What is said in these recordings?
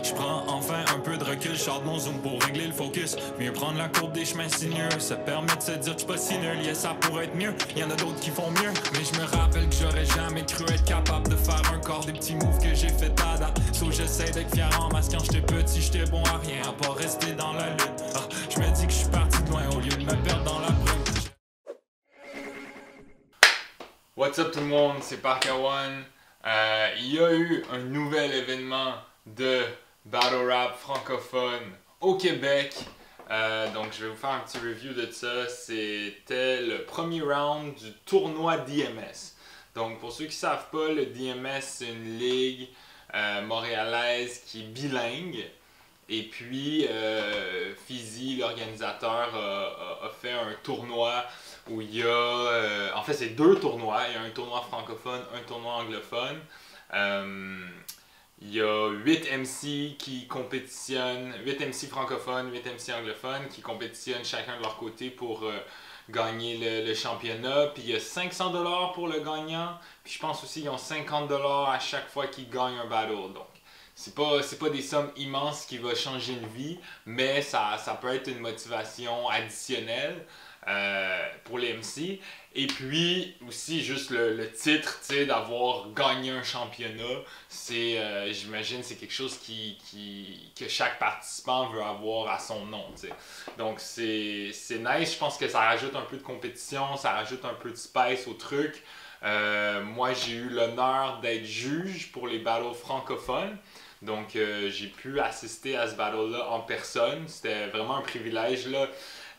Je prends enfin un peu de recul, je sors de mon zoom pour régler le focus. Mieux prendre la courbe des chemins sinueux, ça permet de se dire que je suis pas si nul. Yeah, ça pourrait être mieux, y'en a d'autres qui font mieux. Mais je me rappelle que j'aurais jamais cru être capable de faire un corps des petits moves que j'ai fait à date. So j'essaie d'être fier en masse, quand j'étais petit, j'étais bon à rien, à pas rester dans la lutte. Je me dis que je suis parti de loin au lieu de me perdre dans la brume. What's up tout le monde, c'est Parkawan. Il y a eu un nouvel événement de Battle Rap francophone au Québec. Donc je vais vous faire un petit review de ça. C'était le premier round du tournoi DMS. Donc pour ceux qui ne savent pas, le DMS c'est une ligue montréalaise qui est bilingue. Et puis Fizi, l'organisateur, a fait un tournoi où il y a... en fait c'est deux tournois. Il y a un tournoi francophone, un tournoi anglophone. Il y a 8 MC qui compétitionnent, 8 MC francophones, 8 MC anglophones qui compétitionnent chacun de leur côté pour gagner le championnat. Puis il y a 500$ pour le gagnant. Puis je pense aussi qu'ils ont 50$ à chaque fois qu'ils gagnent un battle. Donc c'est pas des sommes immenses qui vont changer une vie, mais ça peut être une motivation additionnelle pour les MC. Et puis aussi juste le titre, tu sais, d'avoir gagné un championnat, c'est j'imagine c'est quelque chose que chaque participant veut avoir à son nom, tu sais. Donc c'est nice, je pense que ça rajoute un peu de compétition, ça rajoute un peu de spice au truc. Moi j'ai eu l'honneur d'être juge pour les battles francophones. Donc j'ai pu assister à ce battle-là en personne. C'était vraiment un privilège là.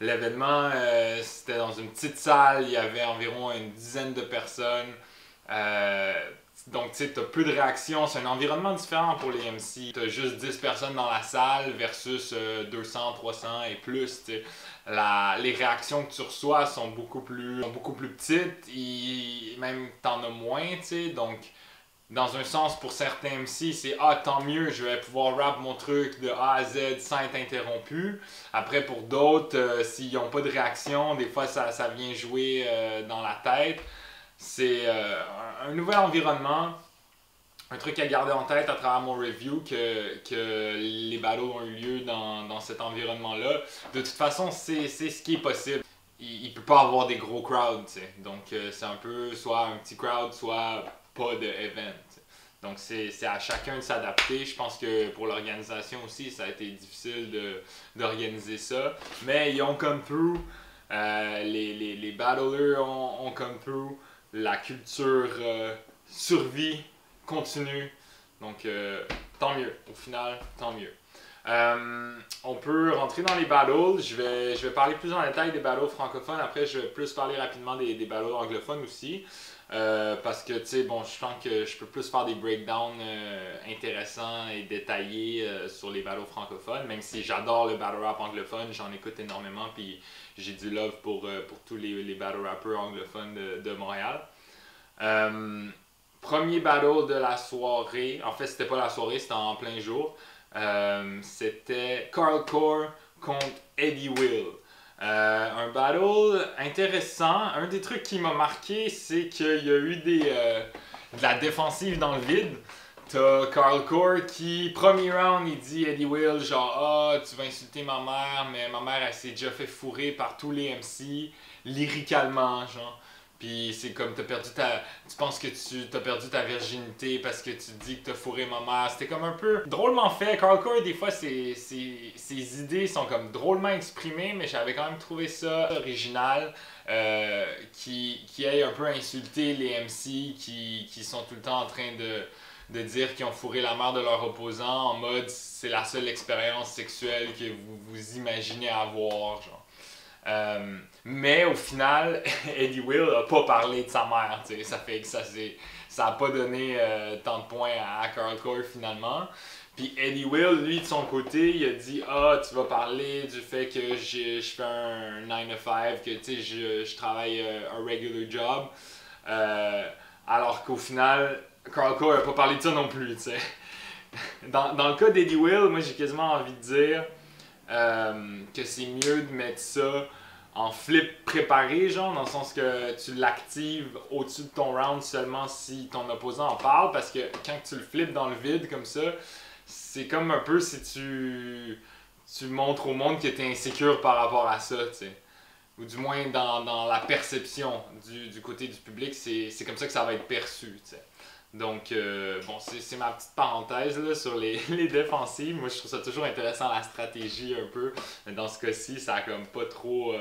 L'événement, c'était dans une petite salle, il y avait environ une dizaine de personnes. Donc, tu sais, tu as peu de réactions. C'est un environnement différent pour les MC. Tu as juste 10 personnes dans la salle versus 200, 300 et plus. Les réactions que tu reçois sont beaucoup plus petites. Et même, tu en as moins, tu sais. Donc, dans un sens, pour certains MC, c'est « Ah, tant mieux, je vais pouvoir rap mon truc de A à Z sans être interrompu. » Après, pour d'autres, s'ils n'ont pas de réaction, des fois, ça vient jouer dans la tête. C'est un nouvel environnement. Un truc à garder en tête à travers mon review, que les battles ont eu lieu dans cet environnement-là. De toute façon, c'est ce qui est possible. Il ne peut pas avoir des gros crowds, tu sais. Donc, c'est un peu soit un petit crowd, soit pas de event. Donc c'est à chacun de s'adapter. Je pense que pour l'organisation aussi, ça a été difficile d'organiser ça. Mais ils ont come through. Les battlers ont come through. La culture survit, continue. Donc tant mieux. Au final, tant mieux. On peut rentrer dans les battles. Je vais parler plus en détail des battles francophones. Après, je vais plus parler rapidement des battles anglophones aussi. Parce que, tu sais, bon, je pense que je peux plus faire des breakdowns intéressants et détaillés sur les battles francophones. Même si j'adore le battle rap anglophone, j'en écoute énormément. Puis j'ai du love pour tous les battle rappers anglophones de Montréal. Premier battle de la soirée. En fait, c'était pas la soirée, c'était en plein jour. C'était Carl Core contre Eddie Will. Un battle intéressant. Un des trucs qui m'a marqué, c'est qu'il y a eu de la défensive dans le vide. T'as Carl Core qui, premier round, il dit Eddie Will, genre « Ah, tu vas insulter ma mère, mais ma mère, elle s'est déjà fait fourrer par tous les MC, lyricalement, genre. » Puis c'est comme tu penses que tu as perdu ta virginité parce que tu dis que tu as fourré ma mère. C'était comme un peu drôlement fait. Carl Core, des fois, ses idées sont comme drôlement exprimées, mais j'avais quand même trouvé ça original. Qui aille un peu insulter les MC qui sont tout le temps en train de dire qu'ils ont fourré la mère de leur opposant en mode c'est la seule expérience sexuelle que vous imaginez avoir, genre. Mais au final, Eddie Will n'a pas parlé de sa mère, t'sais. Ça fait que ça n'a pas donné tant de points à Carl Core finalement. Puis Eddie Will, lui de son côté, il a dit « Ah, tu vas parler du fait que je fais un 9 to 5, que je travaille un regular job. » Alors qu'au final, Carl Core n'a pas parlé de ça non plus, t'sais. Dans le cas d'Eddie Will, moi j'ai quasiment envie de dire que c'est mieux de mettre ça en flip préparé, genre, dans le sens que tu l'actives au-dessus de ton round seulement si ton opposant en parle, parce que quand tu le flippes dans le vide comme ça, c'est comme un peu si tu montres au monde que tu es insécure par rapport à ça, tu sais. Ou du moins dans la perception du côté du public, c'est comme ça que ça va être perçu, tu sais. Donc, bon, c'est ma petite parenthèse là, sur les défensives. Moi, je trouve ça toujours intéressant, la stratégie un peu. Mais dans ce cas-ci, ça a comme pas trop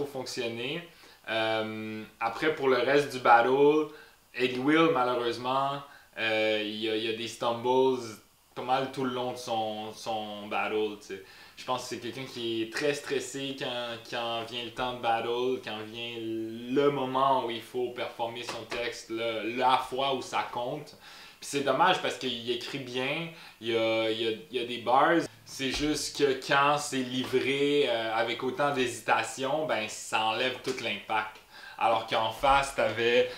fonctionné. Après, pour le reste du battle, Eddie Will, malheureusement, il y a des stumbles pas mal tout le long de son battle, tu sais. Je pense que c'est quelqu'un qui est très stressé quand vient le temps de battle, quand vient le moment où il faut performer son texte, la fois où ça compte. Puis c'est dommage parce qu'il écrit bien, il y a des bars. C'est juste que quand c'est livré avec autant d'hésitation, ben ça enlève tout l'impact. Alors qu'en face, t'avais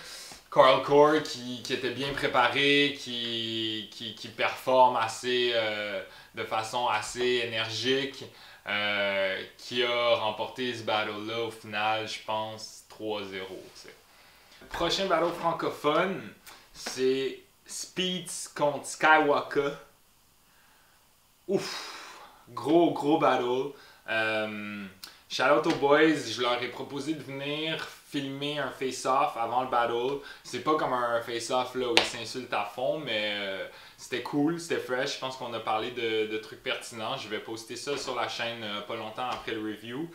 Carl Core qui était bien préparé, qui performe de façon assez énergique, qui a remporté ce battle-là au final, je pense, 3-0. T'sais. Le prochain battle francophone, c'est Speeds contre Skywalker. Ouf! Gros battle. Shout out aux boys, je leur ai proposé de venir filmer un face-off avant le battle. C'est pas comme un face-off là où ils s'insultent à fond, mais c'était cool, c'était fresh. Je pense qu'on a parlé de trucs pertinents. Je vais poster ça sur la chaîne pas longtemps après le review.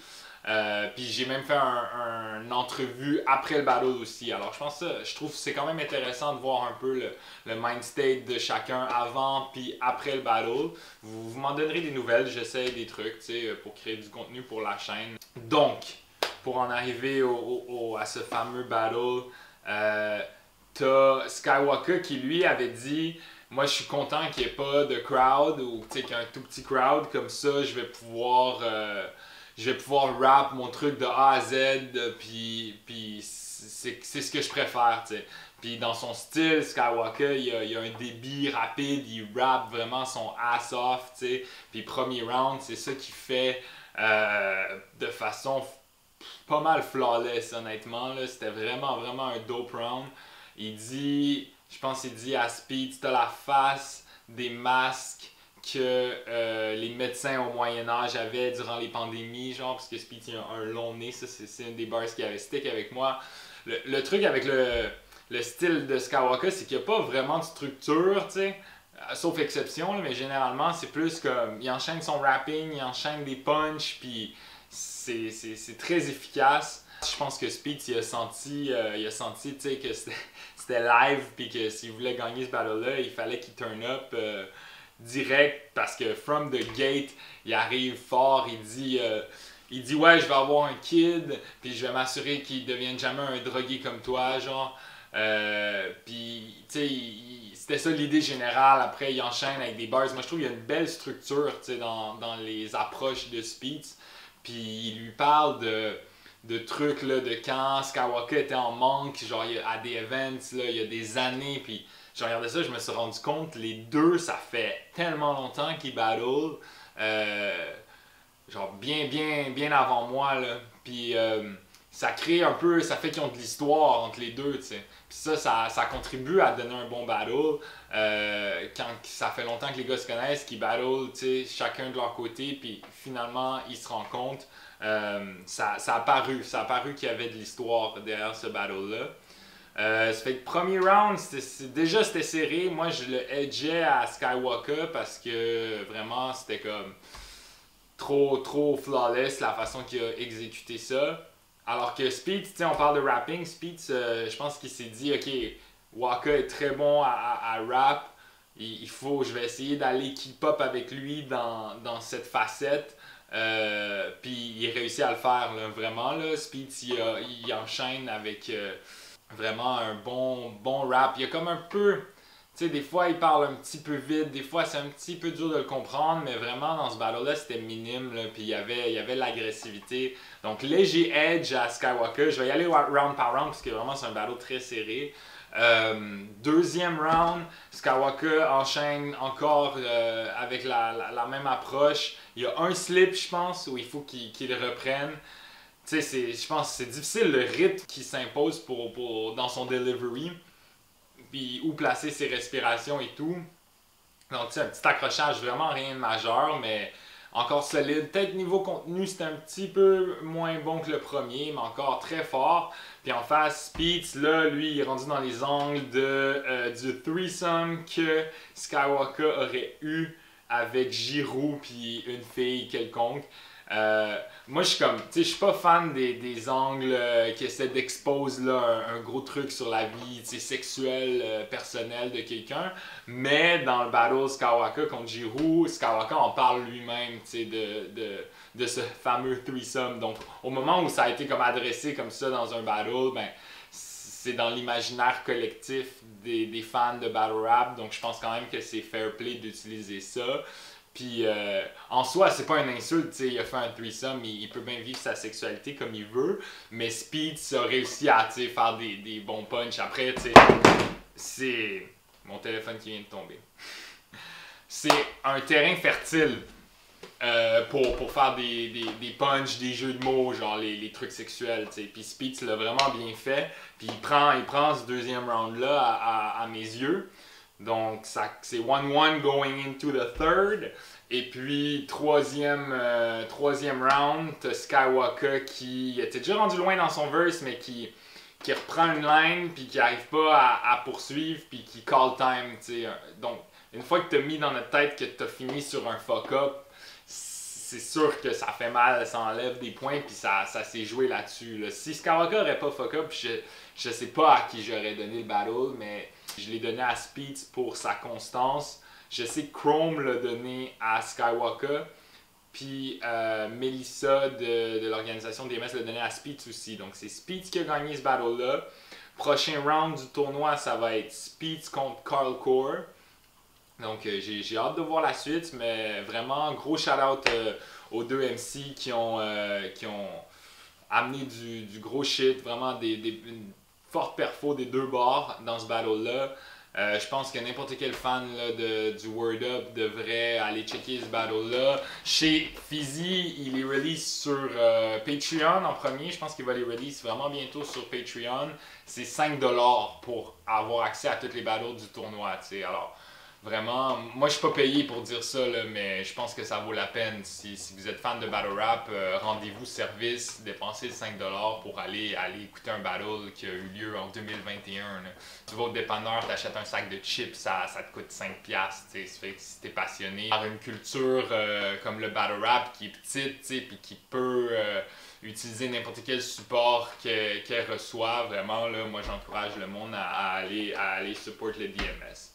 Puis j'ai même fait une entrevue après le battle aussi. Alors je trouve que c'est quand même intéressant de voir un peu le mind state de chacun avant puis après le battle. Vous m'en donnerez des nouvelles, j'essaie des trucs pour créer du contenu pour la chaîne. Donc, pour en arriver à ce fameux battle, t'as Skywalker qui lui avait dit moi je suis content qu'il n'y ait pas de crowd ou qu'il y ait un tout petit crowd, comme ça je vais pouvoir rap mon truc de A à Z, puis c'est ce que je préfère, tu sais. Puis dans son style, Skywalker, il a un débit rapide, il rappe vraiment son ass off, tu sais. Puis premier round, c'est ça qu'il fait de façon pas mal flawless, honnêtement. C'était vraiment un dope round. Je pense qu'il dit à Speed, t'as la face des masques que les médecins au Moyen-Âge avaient durant les pandémies, genre, parce que Speed a un long nez, ça c'est une des bars qui avait stick avec moi. Le truc avec le style de Skywalker, c'est qu'il n'y a pas vraiment de structure, tu sais, sauf exception, là, mais généralement c'est plus comme, il enchaîne son rapping, il enchaîne des punchs, puis c'est très efficace. Je pense que Speed, il a senti tu sais, que c'était live, puis que s'il voulait gagner ce battle-là, il fallait qu'il turn up direct, parce que from the gate, il arrive fort, il dit ouais, je vais avoir un kid, puis je vais m'assurer qu'il devienne jamais un drogué comme toi, genre. Puis, tu sais, c'était ça l'idée générale. Après, il enchaîne avec des bars. Moi, je trouve qu'il y a une belle structure, tu sais, dans les approches de Speed. Puis, il lui parle de trucs, là, de quand Skywalker était en manque, genre, à des events, là, il y a des années, puis je regardais ça, je me suis rendu compte, les deux, ça fait tellement longtemps qu'ils battle, genre bien avant moi, là. Puis ça crée un peu, ça fait qu'ils ont de l'histoire entre les deux, tu sais. Puis ça contribue à donner un bon battle. Quand ça fait longtemps que les gars se connaissent, qu'ils battle, tu sais, chacun de leur côté, puis finalement, ils se rencontrent. Ça a paru qu'il y avait de l'histoire derrière ce battle-là. Ça fait que premier round, c'était serré. Moi, je le edgeais à Skywalker parce que vraiment, c'était comme trop flawless la façon qu'il a exécuté ça. Alors que Speed, tu sais, on parle de rapping. Speed, je pense qu'il s'est dit, ok, Walker est très bon à rap. Je vais essayer d'aller keep up avec lui dans cette facette. Puis il réussit à le faire, là, vraiment. Là. Speed, il enchaîne avec vraiment un bon rap. Il y a comme un peu, tu sais, des fois il parle un petit peu vite, des fois c'est un petit peu dur de le comprendre, mais vraiment dans ce battle-là c'était minime, là, puis il y avait l'agressivité. Donc léger edge à Skywalker. Je vais y aller round par round parce que vraiment c'est un battle très serré. Deuxième round, Skywalker enchaîne encore avec la même approche. Il y a un slip, je pense, où il faut qu'il reprenne. Tu sais, je pense que c'est difficile le rythme qui s'impose dans son delivery, puis où placer ses respirations et tout. Donc, tu sais, un petit accrochage, vraiment rien de majeur, mais encore solide. Peut-être niveau contenu, c'était un petit peu moins bon que le premier, mais encore très fort. Puis en face, Speeds, là, lui, il est rendu dans les angles du threesome que Skywalker aurait eu avec Giroud puis une fille quelconque. Moi, je suis comme, tu sais, je suis pas fan des angles qui essaient d'exposer là un gros truc sur la vie, tu sais, sexuelle, personnelle de quelqu'un. Mais dans le battle Skywalker contre Giroud, Skywalker en parle lui-même, tu sais, de ce fameux threesome. Donc, au moment où ça a été comme adressé comme ça dans un battle, ben, c'est dans l'imaginaire collectif des fans de battle rap. Donc, je pense quand même que c'est fair play d'utiliser ça. Puis en soi, c'est pas une insulte, t'sais, il a fait un threesome, il peut bien vivre sa sexualité comme il veut, mais Speed a réussi à faire des bons punchs. Après, c'est mon téléphone qui vient de tomber. C'est un terrain fertile pour faire des punchs, des jeux de mots, genre les trucs sexuels. T'sais. Puis Speed l'a vraiment bien fait, puis il prend ce deuxième round-là à mes yeux. Donc, c'est 1-1 going into the third. Et puis, troisième round, t'as Skywalker qui était déjà rendu loin dans son verse, mais qui reprend une line, puis qui n'arrive pas à poursuivre, puis qui call time. T'sais. Donc, une fois que t'as mis dans notre tête que t'as fini sur un fuck-up, c'est sûr que ça fait mal, ça enlève des points, puis ça s'est joué là-dessus. Là. Si Skywalker n'aurait pas fuck-up, je sais pas à qui j'aurais donné le battle, mais je l'ai donné à Speeds pour sa constance. Je sais que Chrome l'a donné à Skywalker. Puis Melissa de l'organisation DMS l'a donné à Speeds aussi. Donc c'est Speeds qui a gagné ce battle-là. Prochain round du tournoi, ça va être Speeds contre Carl Core. Donc j'ai hâte de voir la suite. Mais vraiment, gros shout-out aux deux MC qui ont amené du gros shit. Vraiment une forte perfo des deux bords dans ce battle-là. Je pense que n'importe quel fan là, du Word Up devrait aller checker ce battle-là. Chez Fizzy, il est release sur Patreon en premier. Je pense qu'il va les release vraiment bientôt sur Patreon. C'est 5$ pour avoir accès à toutes les battles du tournoi. T'sais. Alors, vraiment, moi je suis pas payé pour dire ça, là, mais je pense que ça vaut la peine. Si vous êtes fan de battle rap, rendez-vous service, dépensez 5$ pour aller écouter un battle qui a eu lieu en 2021. Là. Tu vas au dépanneur, t'achètes un sac de chips, ça te coûte 5$. Ça fait que si t'es passionné par une culture comme le battle rap qui est petite, puis qui peut utiliser n'importe quel support qu'elle reçoit, vraiment, là, moi j'encourage le monde à aller support le DMS.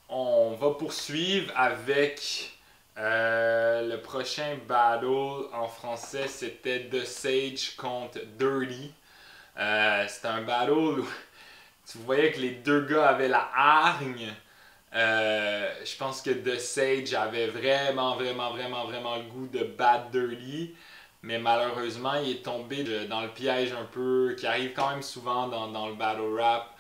On va poursuivre avec le prochain battle en français, c'était The Sage contre Dirty. C'était un battle où tu voyais que les deux gars avaient la hargne. Je pense que The Sage avait vraiment le goût de battre Dirty. Mais malheureusement, il est tombé dans le piège un peu qui arrive quand même souvent dans le battle rap.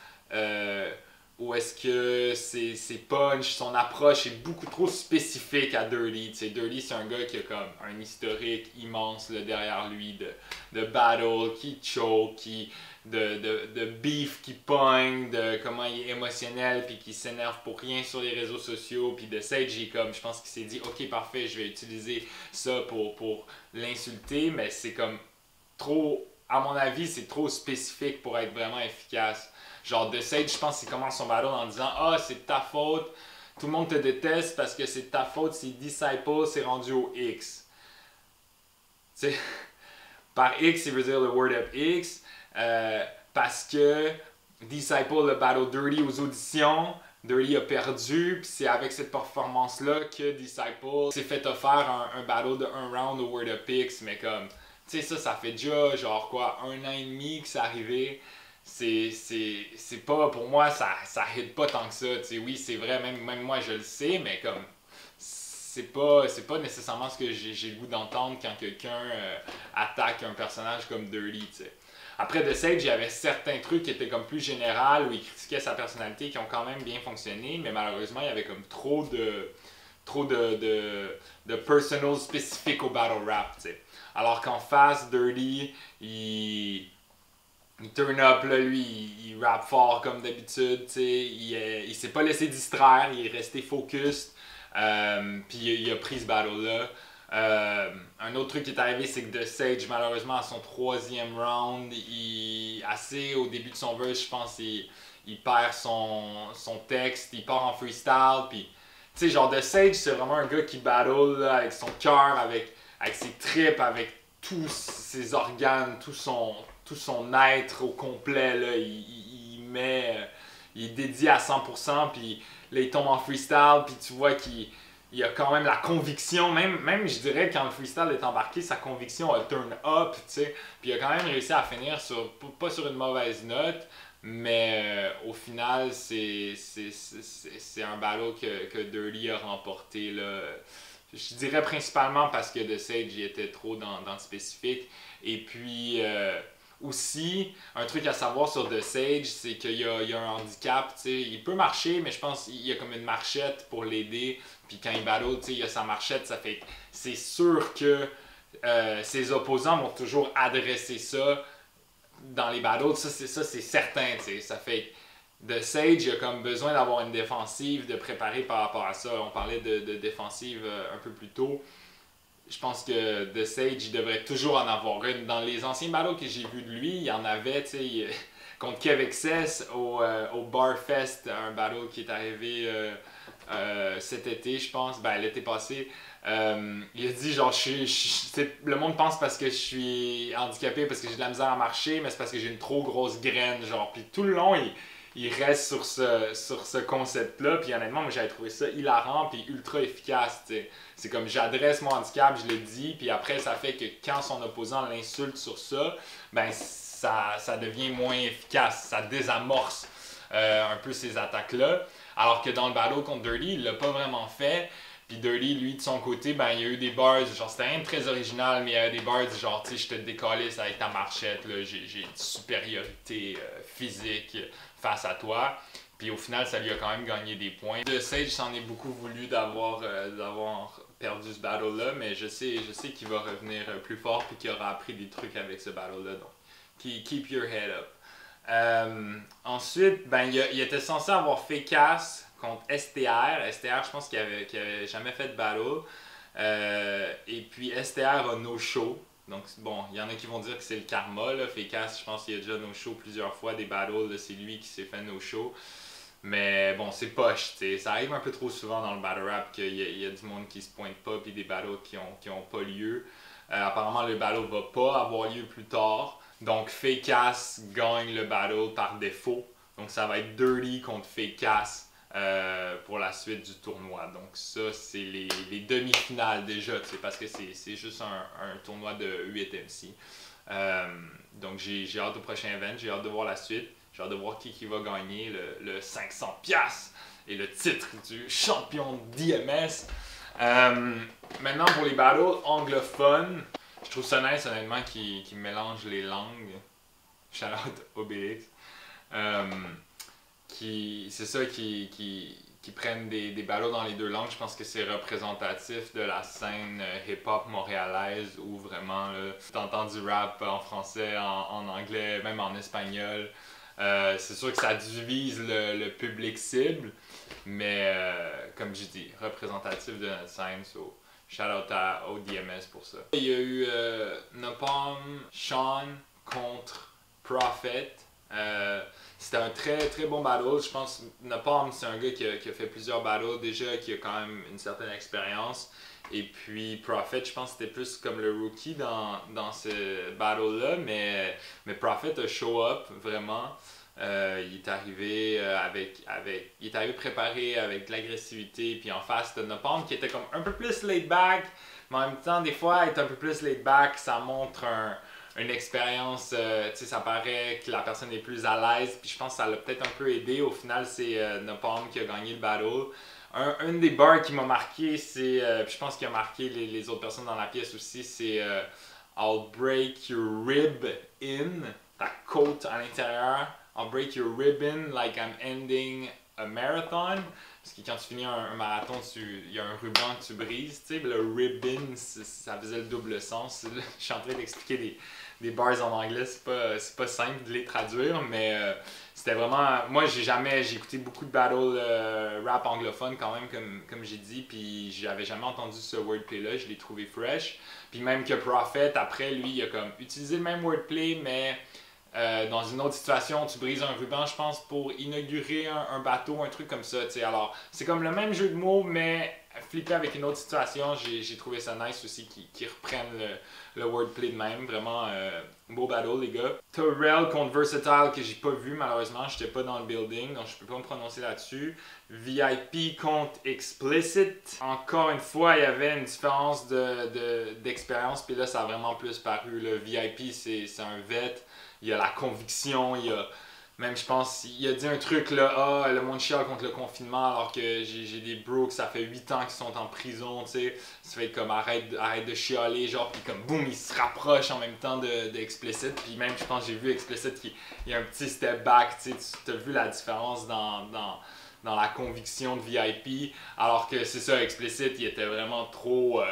Où est-ce que ses punch, son approche est beaucoup trop spécifique à Dirty. T'sais, Dirty, c'est un gars qui a comme un historique immense là, derrière lui de battle, qui choke, de beef qui pogne, de comment il est émotionnel puis qui s'énerve pour rien sur les réseaux sociaux. Puis de Sage, je pense qu'il s'est dit ok parfait, je vais utiliser ça pour l'insulter, mais c'est comme trop, à mon avis, c'est trop spécifique pour être vraiment efficace. Genre, The Sage, je pense qu'il commence son battle en disant « Ah, c'est de ta faute, tout le monde te déteste parce que c'est de ta faute si Disciple s'est rendu au X. » Tu sais, par X, il veut dire le word up X, parce que Disciple a battle Dirty aux auditions, Dirty a perdu, puis c'est avec cette performance-là que Disciple s'est fait offrir un battle de 1 round au word up X, mais comme, tu sais, ça fait déjà, genre quoi, 1 an et demi que c'est arrivé. C'est pas, pour moi, ça hit pas tant que ça. T'sais, oui, c'est vrai, même moi je le sais, mais comme c'est pas nécessairement ce que j'ai le goût d'entendre quand quelqu'un attaque un personnage comme Dirty. T'sais. Après The Sage, il y avait certains trucs qui étaient comme plus général où il critiquait sa personnalité qui ont quand même bien fonctionné, mais malheureusement, il y avait comme trop de personal spécifiques au battle rap. T'sais. Alors qu'en face, Dirty, il il turn up, là, lui, il rappe fort comme d'habitude, tu sais, il s'est pas laissé distraire, il est resté focus, puis il a pris ce battle-là. Un autre truc qui est arrivé, c'est que The Sage, malheureusement, à son troisième round, assez au début de son verse, je pense, il perd son texte, il part en freestyle, puis, tu sais, genre The Sage, c'est vraiment un gars qui battle là, avec son cœur, avec ses tripes, avec tous ses organes, tout son être au complet, là, il est dédié à 100%, puis là, il tombe en freestyle, puis tu vois qu'il a quand même la conviction, même je dirais quand le freestyle est embarqué, sa conviction a turn up, tu sais, puis il a quand même réussi à finir pas sur une mauvaise note, mais au final, c'est un battle que Dirty a remporté, là. Je dirais principalement parce que The Sage il était trop dans le spécifique. Et puis aussi, un truc à savoir sur The Sage, c'est qu'il y a un handicap. T'sais. Il peut marcher, mais je pense qu'il y a comme une marchette pour l'aider. Puis quand il battle, il a sa marchette, ça fait. C'est sûr que ses opposants vont toujours adresser ça dans les battles. Ça, c'est certain. T'sais. Ça fait. The Sage a comme besoin d'avoir une défensive, de préparer par rapport à ça. On parlait de défensive un peu plus tôt. Je pense que The Sage, il devrait toujours en avoir une. Dans les anciens battles que j'ai vus de lui, il y en avait, tu sais, contre Kev Excess au Barfest, un battle qui est arrivé cet été, je pense, ben l'été passé. Il a dit genre le monde pense parce que je suis handicapé, parce que j'ai de la misère à marcher, mais c'est parce que j'ai une trop grosse graine, genre. Puis tout le long, il reste sur ce concept-là. Puis honnêtement, moi j'avais trouvé ça hilarant puis ultra efficace. T'sais. C'est comme j'adresse mon handicap, je le dis, puis après ça fait que quand son opposant l'insulte sur ça, ben ça devient moins efficace, ça désamorce un peu ces attaques-là. Alors que dans le battle contre Dirty, il l'a pas vraiment fait. Puis Dirty, lui, de son côté, ben il y a eu des bars, genre c'était rien de très original, mais il y a eu des bars genre, tu sais, je te décalisse avec ta marchette, là, j'ai une supériorité physique face à toi. Puis au final, ça lui a quand même gagné des points. The Sage s'en est beaucoup voulu d'avoir perdu ce battle-là, mais je sais qu'il va revenir plus fort puis qu'il aura appris des trucs avec ce battle-là. Donc, keep your head up. Ensuite, ben, il était censé avoir fait casse contre STR. STR, je pense qu'il avait jamais fait de battle. Et puis STR a no-show. Donc bon, il y en a qui vont dire que c'est le karma. Là. Fécas, je pense qu'il y a déjà no-show plusieurs fois, des battles. C'est lui qui s'est fait no-show. Mais bon, c'est poche. T'sais. Ça arrive un peu trop souvent dans le battle rap qu'il y a du monde qui se pointe pas puis des battles qui ont pas lieu. Apparemment, le battle va pas avoir lieu plus tard. Donc Fécas gagne le battle par défaut. Donc ça va être Dirty contre Fécas. Pour la suite du tournoi. Donc ça, c'est les demi-finales déjà, parce que c'est juste un tournoi de 8 MC. Donc j'ai hâte au prochain event, j'ai hâte de voir la suite, j'ai hâte de voir qui va gagner le 500$ et le titre du champion d'IMS. Maintenant pour les battles anglophones, je trouve ça nice honnêtement qui mélange les langues. Shout out Obélix. C'est ça qui prennent des battles dans les deux langues. Je pense que c'est représentatif de la scène hip-hop montréalaise où vraiment tu entends du rap en français, en anglais, même en espagnol. C'est sûr que ça divise le public cible, mais comme je dis, représentatif de notre scène. So, shout out à ODMS pour ça. Il y a eu Napalm Sean contre Prophet. C'était un très très bon battle. Je pense que Napalm, c'est un gars qui a fait plusieurs battles déjà, qui a quand même une certaine expérience. Et puis Prophet, je pense que c'était plus comme le rookie dans ce battle-là, mais Prophet a show up vraiment. Il est arrivé il est arrivé préparé avec de l'agressivité, puis en face de Napalm qui était comme un peu plus laid back, mais en même temps, des fois, être un peu plus laid back, ça montre une expérience, tu sais, ça paraît que la personne est plus à l'aise, puis je pense que ça l'a peut-être un peu aidé. Au final, c'est Napalm qui a gagné le battle. Un des bars qui m'a marqué, c'est, puis je pense qu'il a marqué les autres personnes dans la pièce aussi, c'est I'll break your rib in, ta côte à l'intérieur. I'll break your rib in like I'm ending a marathon. Parce que quand tu finis un marathon, il y a un ruban que tu brises. Tu sais, le ribbon, ça faisait le double sens. Je suis en train d'expliquer des bars en anglais, c'est pas simple de les traduire, mais c'était vraiment... Moi, j'ai écouté beaucoup de battle rap anglophone quand même, comme j'ai dit, puis j'avais jamais entendu ce wordplay-là, je l'ai trouvé fresh. Puis même que Prophet, après, lui, il a comme utilisé le même wordplay, mais dans une autre situation, tu brises un ruban, je pense, pour inaugurer un bateau, un truc comme ça, tu sais. Alors, c'est comme le même jeu de mots, mais flippé avec une autre situation. J'ai trouvé ça nice aussi qu'ils reprennent le wordplay de même. Vraiment beau battle, les gars. Terrell contre Versatile, que j'ai pas vu malheureusement. J'étais pas dans le building, donc je peux pas me prononcer là-dessus. VIP contre Explicit. Encore une fois, il y avait une différence d'expérience, puis là, ça a vraiment plus paru. Le VIP, c'est un vet. Il y a la conviction, il y a... Même, je pense, il a dit un truc là, le monde chiale contre le confinement, alors que j'ai des bros que ça fait 8 ans qu'ils sont en prison, tu sais. Ça fait comme arrête de chialer, genre, puis comme boum, ils se rapprochent en même temps d'Explicit. Puis même, je pense, j'ai vu Explicit il y a un petit step back, tu sais. Tu as vu la différence dans la conviction de VIP, alors que c'est ça, Explicit, il était vraiment trop.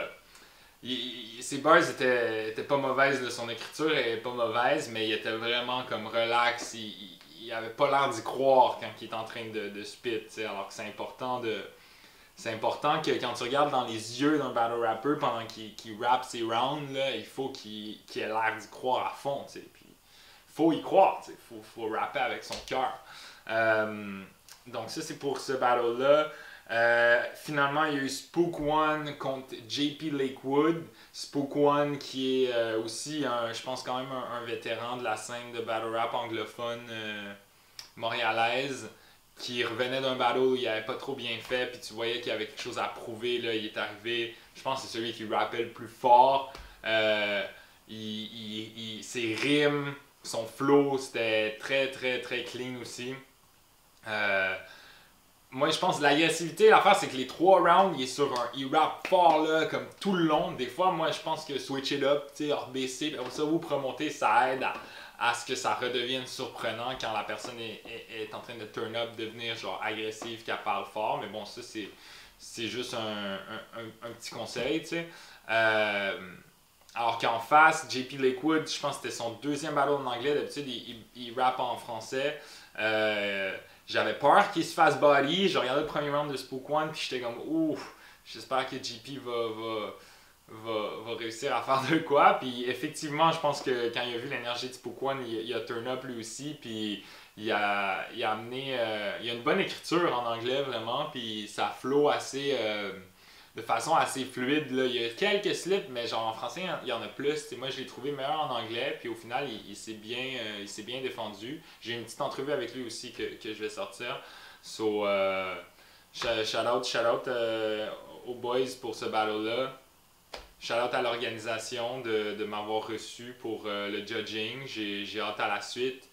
Ses bars étaient pas mauvaises, là, son écriture est pas mauvaise, mais il était vraiment comme relax. Il avait pas l'air d'y croire quand il est en train de spit, t'sais, alors que c'est important que quand tu regardes dans les yeux d'un battle rapper pendant qu'il rappe ses rounds, là, il faut qu'il ait l'air d'y croire à fond, t'sais. Puis faut y croire, t'sais. Faut rapper avec son cœur. Donc ça c'est pour ce battle-là. Finalement, il y a eu Spook One contre JP Lakewood. Spook One qui est aussi, je pense, quand même un vétéran de la scène de battle rap anglophone montréalaise, qui revenait d'un battle où il avait pas trop bien fait, puis tu voyais qu'il y avait quelque chose à prouver. Là, il est arrivé, je pense que c'est celui qui rappelle le plus fort. Ses rimes, son flow, c'était très très très clean aussi. Moi, je pense que l'agressivité, l'affaire, c'est que les 3 rounds, il rappe fort, là, comme tout le long. Des fois, moi, je pense que switch it up, tu sais, RBC, puis ça, vous promoter, ça aide à ce que ça redevienne surprenant quand la personne est en train de turn up, devenir, genre, agressive, qu'elle parle fort. Mais bon, ça, c'est juste un petit conseil, tu sais. Alors qu'en face, JP Lakewood, je pense que c'était son 2e battle en anglais. D'habitude, il rappe en français. J'avais peur qu'il se fasse body. J'ai regardé le premier round de Spook One, puis j'étais comme ouf, j'espère que JP va réussir à faire de quoi. Puis effectivement, je pense que quand il a vu l'énergie de Spook One, il a turn up lui aussi, puis il a amené. Il a une bonne écriture en anglais vraiment, puis ça flow assez. De façon assez fluide, là. Il y a quelques slips, mais genre en français, il y en a plus. T'sais, moi, je l'ai trouvé meilleur en anglais, puis au final, il s'est bien défendu. J'ai une petite entrevue avec lui aussi que je vais sortir. So, shout out aux boys pour ce battle-là. Shout out à l'organisation de m'avoir reçu pour le judging. J'ai hâte à la suite.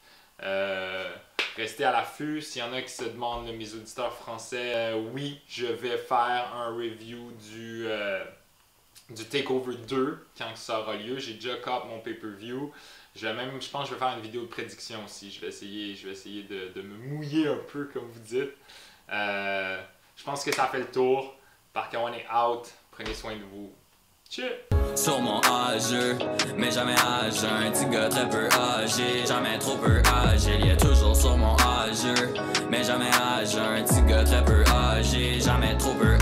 Restez à l'affût. S'il y en a qui se demandent, mes auditeurs français, oui, je vais faire un review du Takeover 2 quand ça aura lieu. J'ai déjà cop mon pay-per-view. Je pense que je vais faire une vidéo de prédiction aussi. Je vais essayer de me mouiller un peu, comme vous dites. Je pense que ça fait le tour. Par contre, on est out. Prenez soin de vous. Ciao! Sur mon âge, mais jamais âge. Un petit gars très peu âgé, jamais trop peu âgé. Il est toujours sur mon âge, mais jamais âge. Un petit gars très peu âgé, jamais trop peu